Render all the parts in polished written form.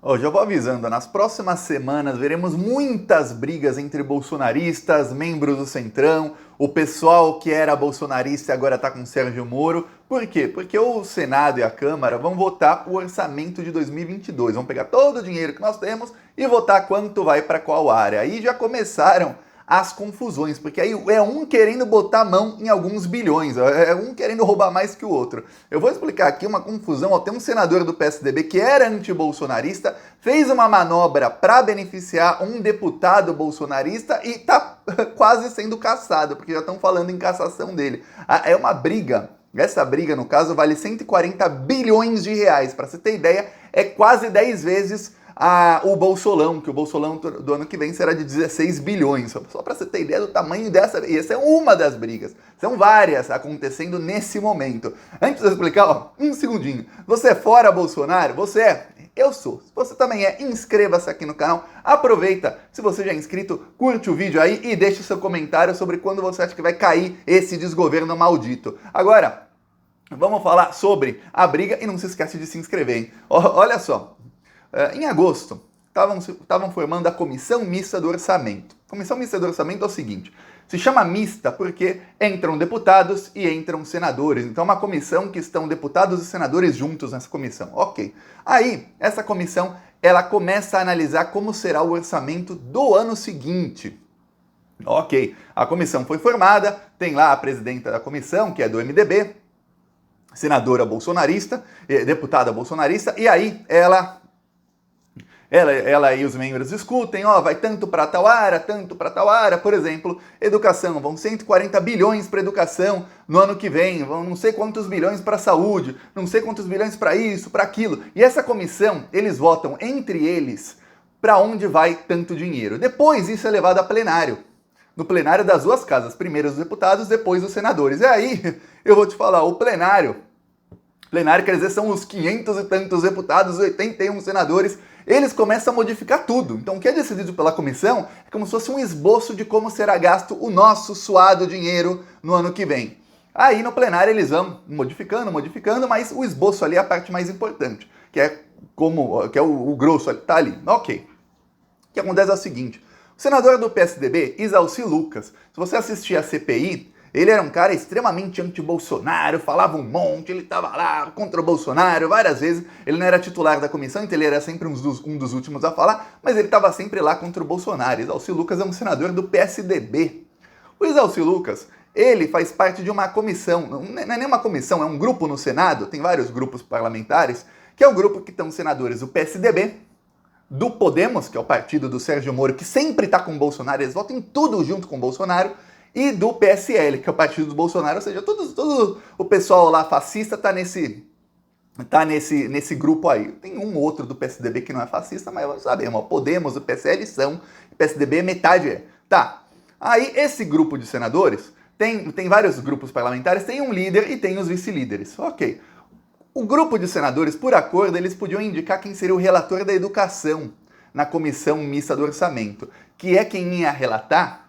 Hoje eu vou avisando, nas próximas semanas veremos muitas brigas entre bolsonaristas, membros do Centrão, o pessoal que era bolsonarista e agora está com Sérgio Moro. Por quê? Porque o Senado e a Câmara vão votar o orçamento de 2022. Vão pegar todo o dinheiro que nós temos e votar quanto vai para qual área. Aí já começaram as confusões, porque aí é um querendo botar a mão em alguns bilhões, é um querendo roubar mais que o outro. Eu vou explicar aqui uma confusão, ó, tem um senador do PSDB que era antibolsonarista, fez uma manobra para beneficiar um deputado bolsonarista e tá quase sendo cassado, porque já estão falando em cassação dele. É uma briga. Essa briga, no caso, vale 140 bilhões de reais. Para você ter ideia, é quase 10 vezes o Bolsolão, que o Bolsolão do ano que vem será de 16 bilhões. Só para você ter ideia do tamanho dessa. E essa é uma das brigas. São várias acontecendo nesse momento. Antes de eu explicar, ó, um segundinho. Você é fora Bolsonaro? Você é? Eu sou. Se você também é, inscreva-se aqui no canal. Aproveita, se você já é inscrito, curte o vídeo aí e deixe seu comentário sobre quando você acha que vai cair esse desgoverno maldito. Agora, vamos falar sobre a briga e não se esquece de se inscrever, hein? Olha só. Em agosto, estavam formando a Comissão Mista do Orçamento. Comissão Mista do Orçamento é o seguinte, se chama mista porque entram deputados e entram senadores. Então é uma comissão que estão deputados e senadores juntos nessa comissão. Ok. Aí, essa comissão, ela começa a analisar como será o orçamento do ano seguinte. Ok. A comissão foi formada, tem lá a presidenta da comissão, que é do MDB, senadora bolsonarista, deputada bolsonarista, e aí ela e os membros discutem, ó, vai tanto para tal área, por exemplo, educação, vão 140 bilhões para educação no ano que vem, vão não sei quantos bilhões para saúde, não sei quantos bilhões para isso, para aquilo. E essa comissão, eles votam entre eles para onde vai tanto dinheiro. Depois isso é levado a plenário. No plenário das duas casas, primeiro os deputados, depois os senadores. E aí, eu vou te falar, o plenário quer dizer, são os 500 e tantos deputados, 81 senadores, eles começam a modificar tudo. Então o que é decidido pela comissão é como se fosse um esboço de como será gasto o nosso suado dinheiro no ano que vem. Aí no plenário eles vão modificando, mas o esboço ali é a parte mais importante, que é o grosso, tá ali. Ok. O que acontece é o seguinte, o senador do PSDB, Isalci Lucas, se você assistir a CPI, ele era um cara extremamente anti-Bolsonaro, falava um monte, ele estava lá contra o Bolsonaro várias vezes. Ele não era titular da comissão, então ele era sempre um dos últimos a falar, mas ele estava sempre lá contra o Bolsonaro. Isalci Lucas é um senador do PSDB. O Isalci Lucas, ele faz parte de uma comissão, não é nem uma comissão, é um grupo no Senado, tem vários grupos parlamentares, que é um grupo que estão senadores do PSDB, do Podemos, que é o partido do Sérgio Moro, que sempre está com o Bolsonaro, eles votam em tudo junto com o Bolsonaro, e do PSL, que é o partido do Bolsonaro, ou seja, todo o pessoal lá fascista tá nesse grupo aí. Tem um outro do PSDB que não é fascista, mas sabemos, Podemos, o PSL são, o PSDB metade é. Tá, aí esse grupo de senadores, tem vários grupos parlamentares, tem um líder e tem os vice-líderes, ok. O grupo de senadores, por acordo, eles podiam indicar quem seria o relator da educação na Comissão Mista do Orçamento, que é quem ia relatar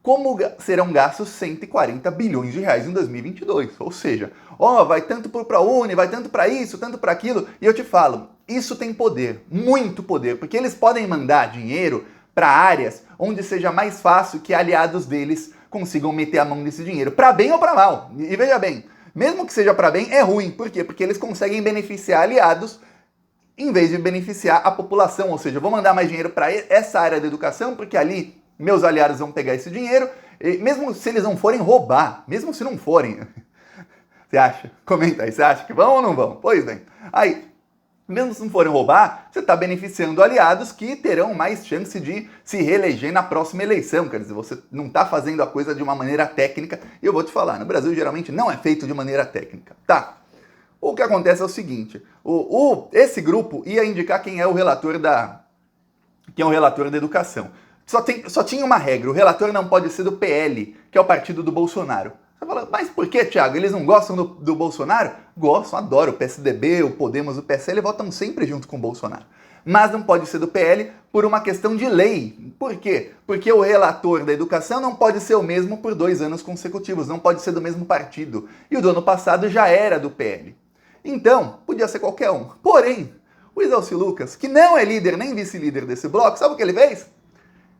como serão gastos 140 bilhões de reais em 2022. Ou seja, vai tanto para o ProUni, vai tanto para isso, tanto para aquilo. E eu te falo, isso tem poder, muito poder, porque eles podem mandar dinheiro para áreas onde seja mais fácil que aliados deles consigam meter a mão nesse dinheiro, para bem ou para mal. E veja bem, mesmo que seja para bem, é ruim. Por quê? Porque eles conseguem beneficiar aliados em vez de beneficiar a população. Ou seja, eu vou mandar mais dinheiro para essa área da educação, porque ali meus aliados vão pegar esse dinheiro, e mesmo se eles não forem roubar, mesmo se não forem, você acha? Comenta aí, você acha que vão ou não vão? Pois bem, aí, mesmo se não forem roubar, você está beneficiando aliados que terão mais chance de se reeleger na próxima eleição, quer dizer, você não está fazendo a coisa de uma maneira técnica, e eu vou te falar, no Brasil geralmente não é feito de maneira técnica, tá? O que acontece é o seguinte, esse grupo ia indicar quem é o relator da educação. Só tinha uma regra, o relator não pode ser do PL, que é o partido do Bolsonaro. Você fala, mas por que, Thiago? Eles não gostam do Bolsonaro? Gostam, adoram. O PSDB, o Podemos, o PSL votam sempre junto com o Bolsonaro. Mas não pode ser do PL por uma questão de lei. Por quê? Porque o relator da educação não pode ser o mesmo por 2 anos consecutivos, não pode ser do mesmo partido. E o do ano passado já era do PL. Então, podia ser qualquer um. Porém, O Isalci Lucas, que não é líder nem vice-líder desse bloco, sabe o que ele fez?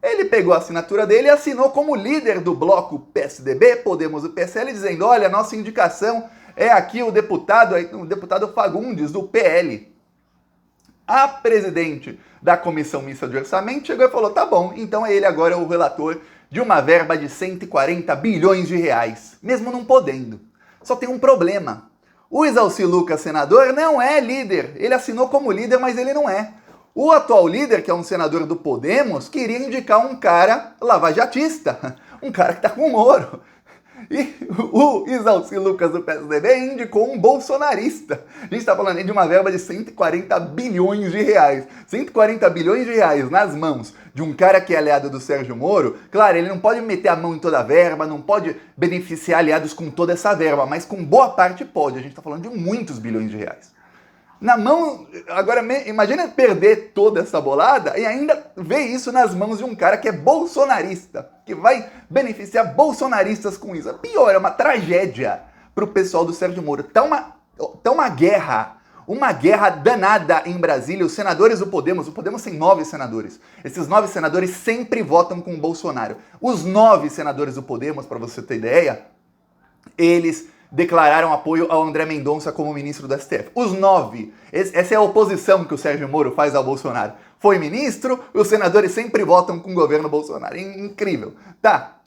Ele pegou a assinatura dele e assinou como líder do bloco PSDB, Podemos e PSL, dizendo, olha, nossa indicação é aqui o deputado Fagundes, do PL. A presidente da Comissão Mista de Orçamento chegou e falou, tá bom, então ele agora é o relator de uma verba de 140 bilhões de reais, mesmo não podendo. Só tem um problema. O Isalci Lucas, senador, não é líder. Ele assinou como líder, mas ele não é. O atual líder, que é um senador do Podemos, queria indicar um cara lavajatista, um cara que tá com o Moro. E o Isalci Lucas do PSDB indicou um bolsonarista. A gente está falando aí de uma verba de 140 bilhões de reais. 140 bilhões de reais nas mãos de um cara que é aliado do Sérgio Moro. Claro, ele não pode meter a mão em toda a verba, não pode beneficiar aliados com toda essa verba, mas com boa parte pode. A gente está falando de muitos bilhões de reais. Na mão, agora imagina perder toda essa bolada e ainda ver isso nas mãos de um cara que é bolsonarista, que vai beneficiar bolsonaristas com isso. É pior, é uma tragédia para o pessoal do Sérgio Moro. Tá uma guerra danada em Brasília. Os senadores do Podemos, o Podemos tem 9 senadores. Esses 9 senadores sempre votam com o Bolsonaro. Os 9 senadores do Podemos, para você ter ideia, eles declararam apoio ao André Mendonça como ministro do STF. Os 9. Essa é a oposição que o Sérgio Moro faz ao Bolsonaro. Foi ministro, os senadores sempre votam com o governo Bolsonaro. Incrível. Tá.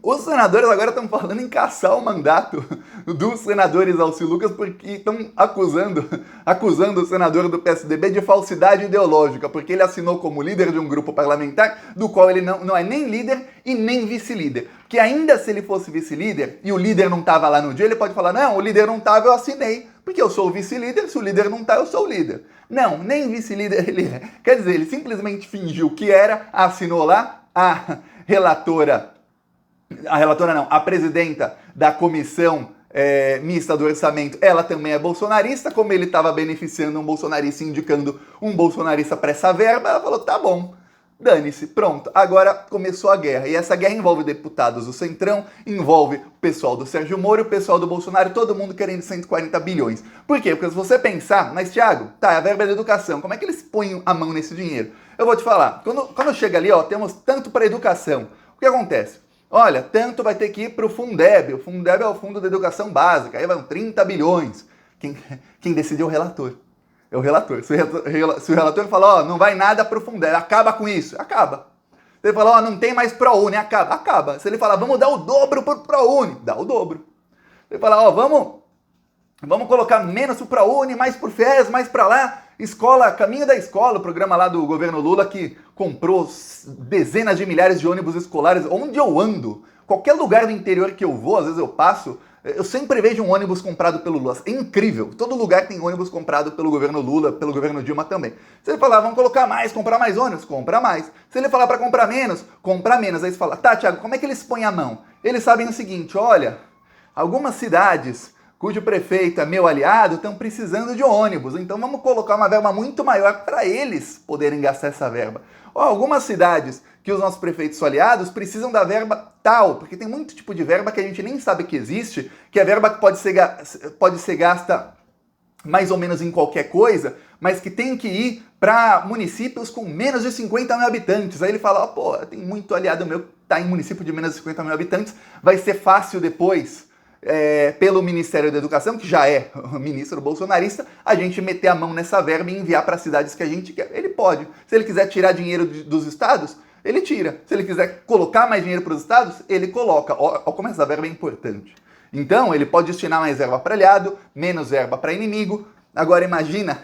Os senadores agora estão falando em caçar o mandato dos senadores Isalci Lucas porque estão acusando o senador do PSDB de falsidade ideológica, porque ele assinou como líder de um grupo parlamentar do qual ele não é nem líder e nem vice-líder. Que ainda se ele fosse vice-líder e o líder não estava lá no dia, ele pode falar, não, o líder não estava, eu assinei, porque eu sou o vice-líder, se o líder não está, eu sou o líder. Não, nem vice-líder ele é. Quer dizer, ele simplesmente fingiu que era, assinou lá, a presidenta da comissão mista do orçamento, ela também é bolsonarista, como ele estava beneficiando um bolsonarista, indicando um bolsonarista para essa verba, ela falou, tá bom, dane-se, pronto, agora começou a guerra. E essa guerra envolve deputados do Centrão, envolve o pessoal do Sérgio Moro, o pessoal do Bolsonaro, todo mundo querendo 140 bilhões. Por quê? Porque se você pensar, mas Thiago, tá, a verba é da educação, como é que eles põem a mão nesse dinheiro? Eu vou te falar, quando chega ali, ó, temos tanto para educação, o que acontece? Olha, tanto vai ter que ir para o Fundeb. O Fundeb é o Fundo da Educação Básica. Aí vão 30 bilhões. Quem decide é o relator. É o relator. Se o relator falar, ó, não vai nada para o Fundeb, acaba com isso. Acaba. Se ele falar, ó, não tem mais ProUni, acaba. Se ele falar, vamos dar o dobro para o ProUni, dá o dobro. Se ele falar, ó, vamos colocar menos para o ProUni, mais para o FES, mais para lá. Escola, Caminho da Escola, o programa lá do governo Lula que comprou dezenas de milhares de ônibus escolares. Onde eu ando, qualquer lugar do interior que eu vou, às vezes eu passo, eu sempre vejo um ônibus comprado pelo Lula. É incrível, todo lugar tem ônibus comprado pelo governo Lula, pelo governo Dilma também. Se ele falar, vamos colocar mais, comprar mais ônibus, compra mais. Se ele falar para comprar menos, compra menos. Aí você fala, tá, Thiago, como é que eles põem a mão? Eles sabem o seguinte, olha, algumas cidades cujo prefeito é meu aliado, estão precisando de ônibus. Então vamos colocar uma verba muito maior para eles poderem gastar essa verba. Ou algumas cidades que os nossos prefeitos são aliados precisam da verba tal, porque tem muito tipo de verba que a gente nem sabe que existe, que é verba que pode ser gasta mais ou menos em qualquer coisa, mas que tem que ir para municípios com menos de 50 mil habitantes. Aí ele fala, ó, pô, tem muito aliado meu que está em município de menos de 50 mil habitantes, vai ser fácil depois, pelo Ministério da Educação, que já é o ministro bolsonarista, a gente meter a mão nessa verba e enviar para as cidades que a gente quer. Ele pode. Se ele quiser tirar dinheiro dos estados, ele tira. Se ele quiser colocar mais dinheiro para os estados, ele coloca. Olha como essa verba é importante. Então, ele pode destinar mais verba para aliado, menos verba para inimigo. Agora, imagina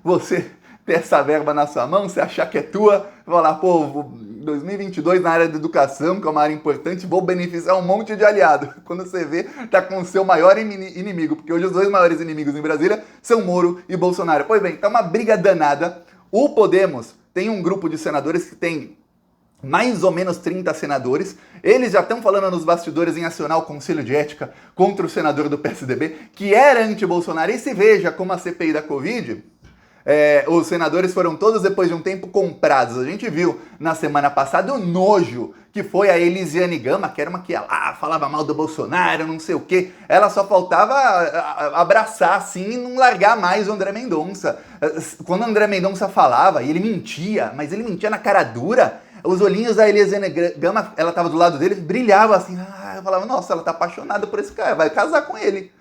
você ter essa verba na sua mão, você achar que é tua, falar, pô, 2022 na área da educação, que é uma área importante, vou beneficiar um monte de aliado. Quando você vê, tá com o seu maior inimigo, porque hoje os dois maiores inimigos em Brasília são Moro e Bolsonaro. Pois bem, tá uma briga danada. O Podemos tem um grupo de senadores que tem mais ou menos 30 senadores. Eles já estão falando nos bastidores em acionar o Conselho de Ética contra o senador do PSDB, que era anti-bolsonarista, e veja como a CPI da Covid Os senadores foram todos, depois de um tempo, comprados. A gente viu na semana passada o nojo que foi a Elisiane Gama, que era uma que ia lá, falava mal do Bolsonaro, não sei o quê. Ela só faltava abraçar assim e não largar mais o André Mendonça. Quando o André Mendonça falava, e ele mentia, mas ele mentia na cara dura, os olhinhos da Elisiane Gama, ela tava do lado dele, brilhava assim. Eu falava, nossa, ela tá apaixonada por esse cara, vai casar com ele.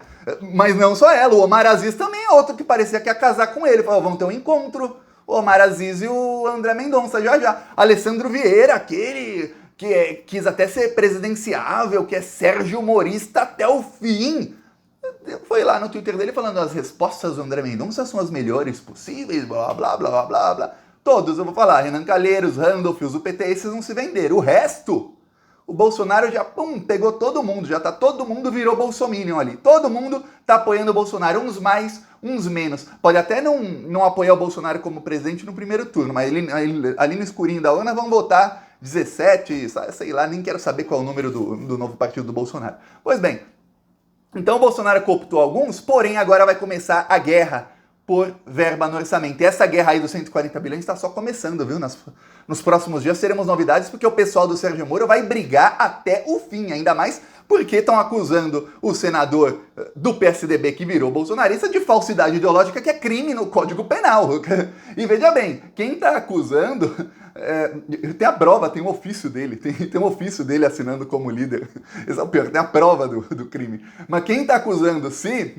Mas não só ela, o Omar Aziz também é outro que parecia que ia casar com ele. Falou, vamos ter um encontro, o Omar Aziz e o André Mendonça já. Alessandro Vieira, aquele que quis até ser presidenciável, que é Sérgio Morista até o fim. Foi lá no Twitter dele falando, as respostas do André Mendonça são as melhores possíveis, blá, blá, blá, blá, blá, blá. Todos, eu vou falar, Renan Calheiros, Randolph, os do PT, esses não se venderam. O resto, o Bolsonaro já, pegou todo mundo, já tá todo mundo virou bolsominion ali. Todo mundo tá apoiando o Bolsonaro, uns mais, uns menos. Pode até não apoiar o Bolsonaro como presidente no primeiro turno, mas ali no escurinho da urna vão votar 17, sei lá, nem quero saber qual é o número do novo partido do Bolsonaro. Pois bem, então o Bolsonaro cooptou alguns, porém agora vai começar a guerra por verba no orçamento. E essa guerra aí dos 140 bilhões está só começando, viu? Nos próximos dias teremos novidades, porque o pessoal do Sérgio Moro vai brigar até o fim, ainda mais porque estão acusando o senador do PSDB que virou bolsonarista de falsidade ideológica, que é crime no Código Penal. E veja bem, quem está acusando... tem a prova, tem um ofício dele, tem um ofício dele assinando como líder. Esse é o pior, tem a prova do crime. Mas quem está acusando, se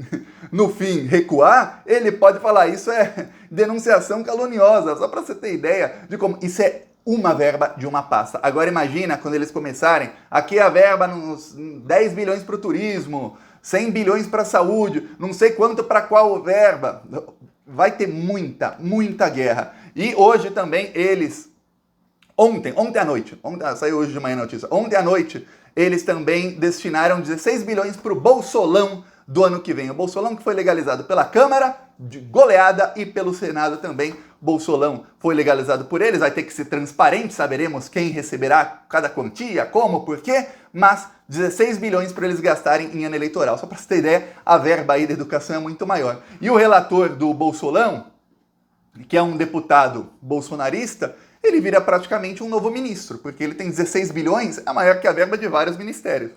no fim recuar, ele pode falar, isso é denunciação caluniosa, só para você ter ideia de como isso é uma verba de uma pasta. Agora imagina quando eles começarem, aqui a verba nos 10 bilhões para o turismo, 100 bilhões para a saúde, não sei quanto para qual verba. Vai ter muita guerra. E hoje também eles... Ontem à noite, saiu hoje de manhã a notícia, ontem à noite eles também destinaram 16 bilhões para o Bolsolão do ano que vem. O Bolsolão que foi legalizado pela Câmara, de goleada, e pelo Senado também. Bolsolão foi legalizado por eles, vai ter que ser transparente, saberemos quem receberá cada quantia, como, por quê, mas 16 bilhões para eles gastarem em ano eleitoral. Só para você ter ideia, a verba aí da educação é muito maior. E o relator do Bolsolão, que é um deputado bolsonarista, ele vira praticamente um novo ministro, porque ele tem 16 bilhões, é maior que a verba de vários ministérios.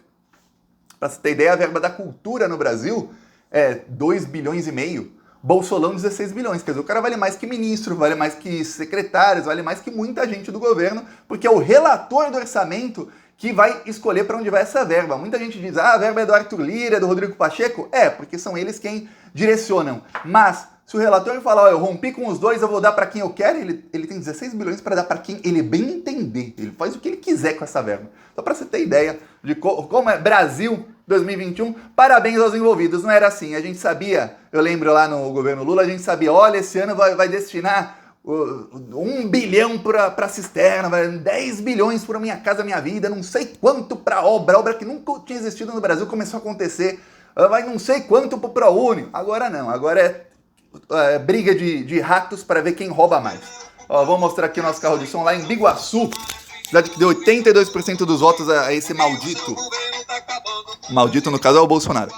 Para você ter ideia, a verba da cultura no Brasil é 2 bilhões e meio. Bolsolão 16 bilhões, quer dizer, o cara vale mais que ministro, vale mais que secretários, vale mais que muita gente do governo, porque é o relator do orçamento que vai escolher para onde vai essa verba. Muita gente diz, a verba é do Arthur Lira, é do Rodrigo Pacheco. Porque são eles quem direcionam. Mas, se o relator falar, eu rompi com os dois, eu vou dar para quem eu quero, ele tem 16 bilhões para dar para quem ele bem entender. Ele faz o que ele quiser com essa verba. Só para você ter ideia de como é Brasil 2021, parabéns aos envolvidos. Não era assim, a gente sabia, eu lembro lá no governo Lula, a gente sabia, olha, esse ano vai destinar 1 bilhão para cisterna, 10 bilhões para Minha Casa Minha Vida, não sei quanto para obra que nunca tinha existido no Brasil, começou a acontecer, vai não sei quanto para o ProUni. Agora não, agora é briga de ratos para ver quem rouba mais. Vou mostrar aqui o nosso carro de som lá em Biguaçu, cidade que deu 82% dos votos a esse maldito. Maldito, no caso, é o Bolsonaro.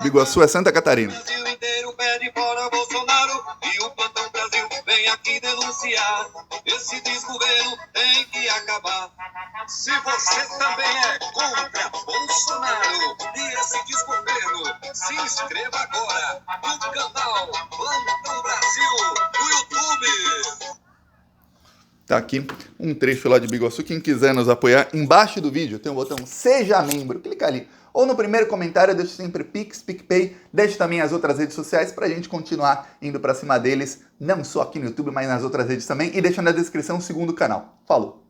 Biguaçu é Santa Catarina. O Brasil inteiro pede fora Bolsonaro e o Plantão Brasil vem aqui denunciar. Esse desgoverno tem que acabar. Se você também é contra Bolsonaro e esse desgoverno, se inscreva agora no canal Plantão Brasil no YouTube. Tá aqui um trecho lá de Biguaçu. Quem quiser nos apoiar, embaixo do vídeo tem o botão Seja Membro. Clica ali. Ou no primeiro comentário, eu deixo sempre Pix, PicPay. Deixe também as outras redes sociais pra gente continuar indo pra cima deles. Não só aqui no YouTube, mas nas outras redes também. E deixa na descrição o segundo canal. Falou!